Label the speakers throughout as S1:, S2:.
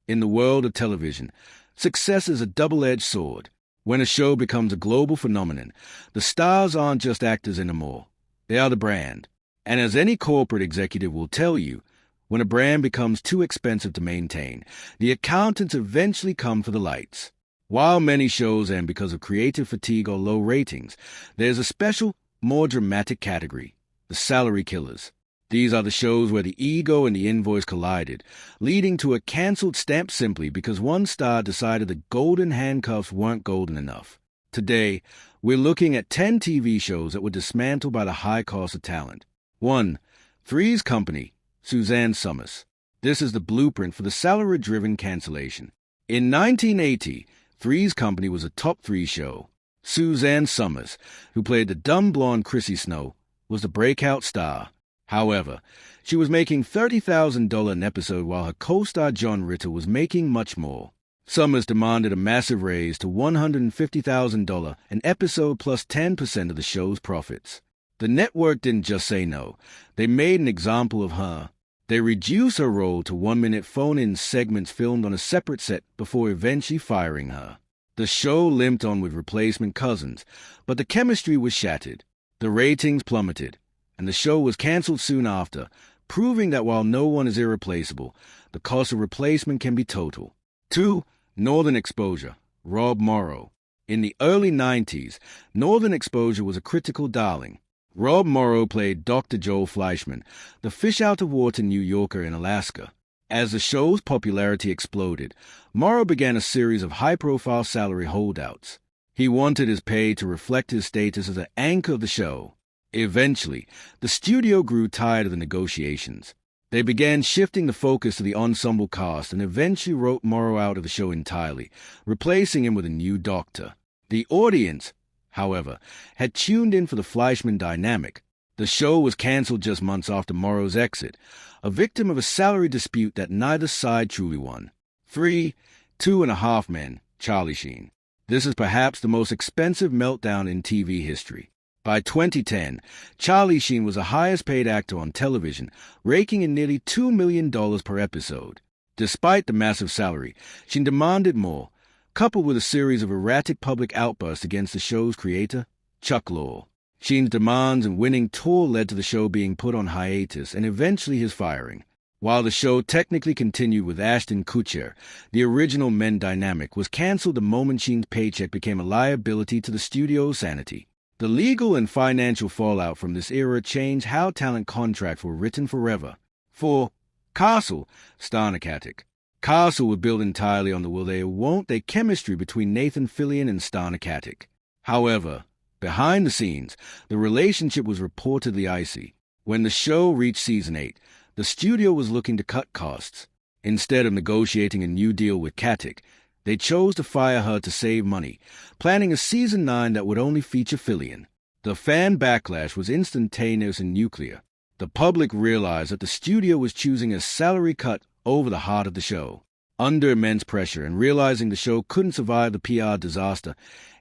S1: In the world of television, success is a double-edged sword. When a show becomes a global phenomenon, the stars aren't just actors anymore. They are the brand. And as any corporate executive will tell you, when a brand becomes too expensive to maintain, the accountants eventually come for the lights. While many shows end because of creative fatigue or low ratings, there's a special, more dramatic category, the salary killers. These are the shows where the ego and the invoice collided, leading to a cancelled stamp simply because one star decided the golden handcuffs weren't golden enough. Today, we're looking at 10 TV shows that were dismantled by the high cost of talent. 1. Three's Company, Suzanne Somers. This is the blueprint for the salary-driven cancellation. In 1980, Three's Company was a top 3 show. Suzanne Somers, who played the dumb blonde Chrissy Snow, was the breakout star. However, she was making $30,000 an episode while her co-star John Ritter was making much more. Somers demanded a massive raise to $150,000 an episode plus 10% of the show's profits. The network didn't just say no. They made an example of her. They reduced her role to 1-minute phone-in segments filmed on a separate set before eventually firing her. The show limped on with replacement cousins, but the chemistry was shattered. The ratings plummeted, and the show was cancelled soon after, proving that while no one is irreplaceable, the cost of replacement can be total. 2. Northern Exposure, Rob Morrow. In the early 90s, Northern Exposure was a critical darling. Rob Morrow played Dr. Joel Fleischman, the fish-out-of-water New Yorker in Alaska. As the show's popularity exploded, Morrow began a series of high-profile salary holdouts. He wanted his pay to reflect his status as an anchor of the show. Eventually, the studio grew tired of the negotiations. They began shifting the focus to the ensemble cast and eventually wrote Morrow out of the show entirely, replacing him with a new doctor. The audience, however, had tuned in for the Fleischman dynamic. The show was cancelled just months after Morrow's exit, a victim of a salary dispute that neither side truly won. 3. 2.5 Men, Charlie Sheen. This is perhaps the most expensive meltdown in TV history. By 2010, Charlie Sheen was the highest-paid actor on television, raking in nearly $2 million per episode. Despite the massive salary, Sheen demanded more, coupled with a series of erratic public outbursts against the show's creator, Chuck Lorre. Sheen's demands and winning tour led to the show being put on hiatus and eventually his firing. While the show technically continued with Ashton Kutcher, the original Men dynamic was cancelled the moment Sheen's paycheck became a liability to the studio's sanity. The legal and financial fallout from this era changed how talent contracts were written forever. 4. Castle, Stana Katic. Castle was built entirely on the will-they-won't-they chemistry between Nathan Fillion and Stana Katic. However, behind the scenes, the relationship was reportedly icy. When the show reached season 8, the studio was looking to cut costs. Instead of negotiating a new deal with Katic, they chose to fire her to save money, planning a season 9 that would only feature Fillion. The fan backlash was instantaneous and nuclear. The public realized that the studio was choosing a salary cut over the heart of the show. Under immense pressure and realizing the show couldn't survive the PR disaster,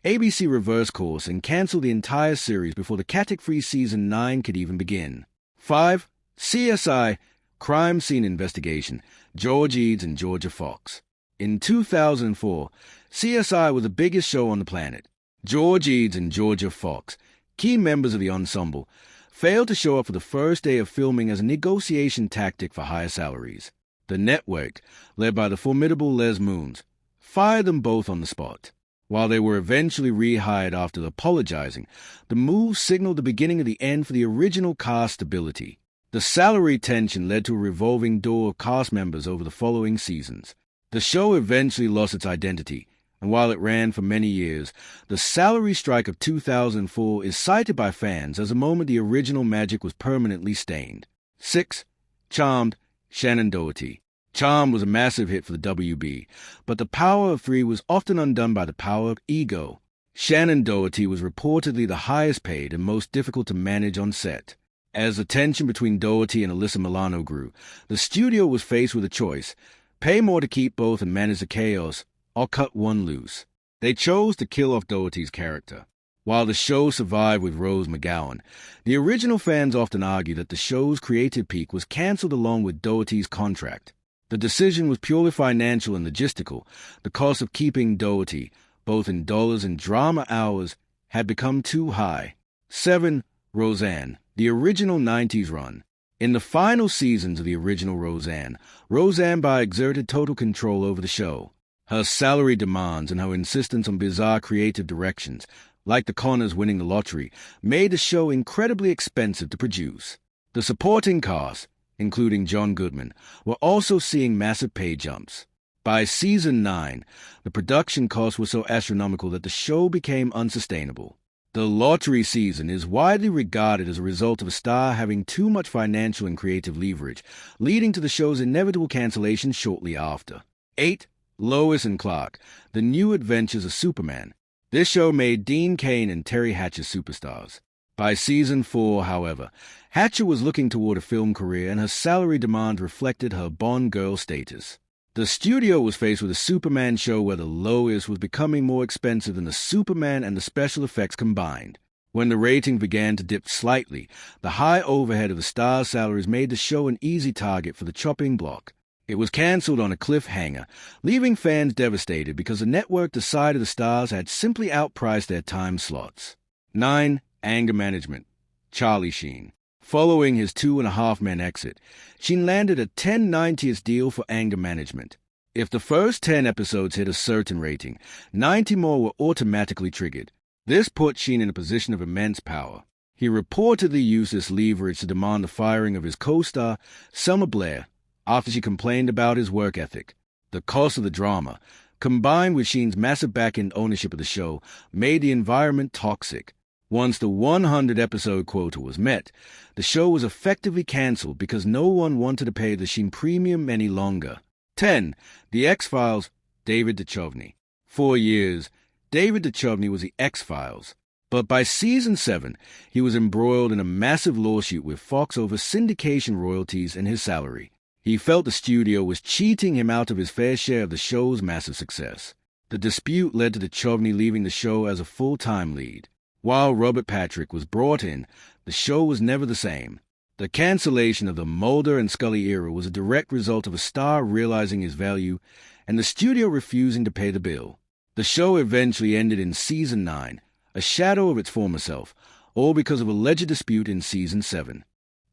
S1: ABC reversed course and canceled the entire series before the Katic-free season 9 could even begin. 5. CSI, Crime Scene Investigation, George Eads and Georgia Fox. In 2004, CSI was the biggest show on the planet. George Eads and Georgia Fox, key members of the ensemble, failed to show up for the first day of filming as a negotiation tactic for higher salaries. The network, led by the formidable Les Moons, fired them both on the spot. While they were eventually rehired after apologizing, the move signaled the beginning of the end for the original cast stability. The salary tension led to a revolving door of cast members over the following seasons. The show eventually lost its identity, and while it ran for many years, the salary strike of 2004 is cited by fans as a moment the original magic was permanently stained. 6. Charmed, Shannon Doherty. Charmed was a massive hit for the WB, but the power of 3 was often undone by the power of ego. Shannon Doherty was reportedly the highest paid and most difficult to manage on set. As the tension between Doherty and Alyssa Milano grew, the studio was faced with a choice: pay more to keep both and manage the chaos, or cut one loose. They chose to kill off Doherty's character. While the show survived with Rose McGowan, the original fans often argue that the show's creative peak was cancelled along with Doherty's contract. The decision was purely financial and logistical. The cost of keeping Doherty, both in dollars and drama hours, had become too high. 7. Roseanne, the original 90s run. In the final seasons of the original Roseanne, Roseanne exerted total control over the show. Her salary demands and her insistence on bizarre creative directions, like the Connors winning the lottery, made the show incredibly expensive to produce. The supporting cast, including John Goodman, were also seeing massive pay jumps. By season 9, the production costs were so astronomical that the show became unsustainable. The lottery season is widely regarded as a result of a star having too much financial and creative leverage, leading to the show's inevitable cancellation shortly after. 8. Lois and Clark, The New Adventures of Superman. This show made Dean Cain and Terry Hatcher superstars. By season 4, however, Hatcher was looking toward a film career and her salary demand reflected her Bond girl status. The studio was faced with a Superman show where the Lois was becoming more expensive than the Superman and the special effects combined. When the rating began to dip slightly, the high overhead of the stars' salaries made the show an easy target for the chopping block. It was canceled on a cliffhanger, leaving fans devastated because the network decided the stars had simply outpriced their time slots. 9. Anger Management. Charlie Sheen. Following his 2.5 Men exit, Sheen landed a 10/90th deal for Anger Management. If the first 10 episodes hit a certain rating, 90 more were automatically triggered. This put Sheen in a position of immense power. He reportedly used this leverage to demand the firing of his co-star, Selma Blair, after she complained about his work ethic. The cost of the drama, combined with Sheen's massive back-end ownership of the show, made the environment toxic. Once the 100-episode quota was met, the show was effectively canceled because no one wanted to pay the Sheen premium any longer. 10. The X-Files, David Duchovny. For years, David Duchovny was the X-Files. But by season 7, he was embroiled in a massive lawsuit with Fox over syndication royalties and his salary. He felt the studio was cheating him out of his fair share of the show's massive success. The dispute led to Duchovny leaving the show as a full-time lead. While Robert Patrick was brought in, the show was never the same. The cancellation of the Mulder and Scully era was a direct result of a star realizing his value and the studio refusing to pay the bill. The show eventually ended in season 9, a shadow of its former self, all because of a alleged dispute in season 7.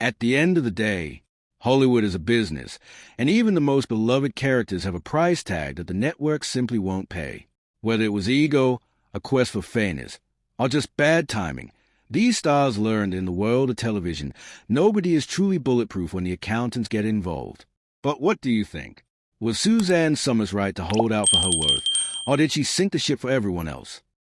S1: At the end of the day, Hollywood is a business, and even the most beloved characters have a price tag that the network simply won't pay. Whether it was ego, a quest for fairness, or just bad timing, these stars learned in the world of television nobody is truly bulletproof when the accountants get involved. But what do you think? Was Suzanne Summers right to hold out for her worth, or did she sink the ship for everyone else?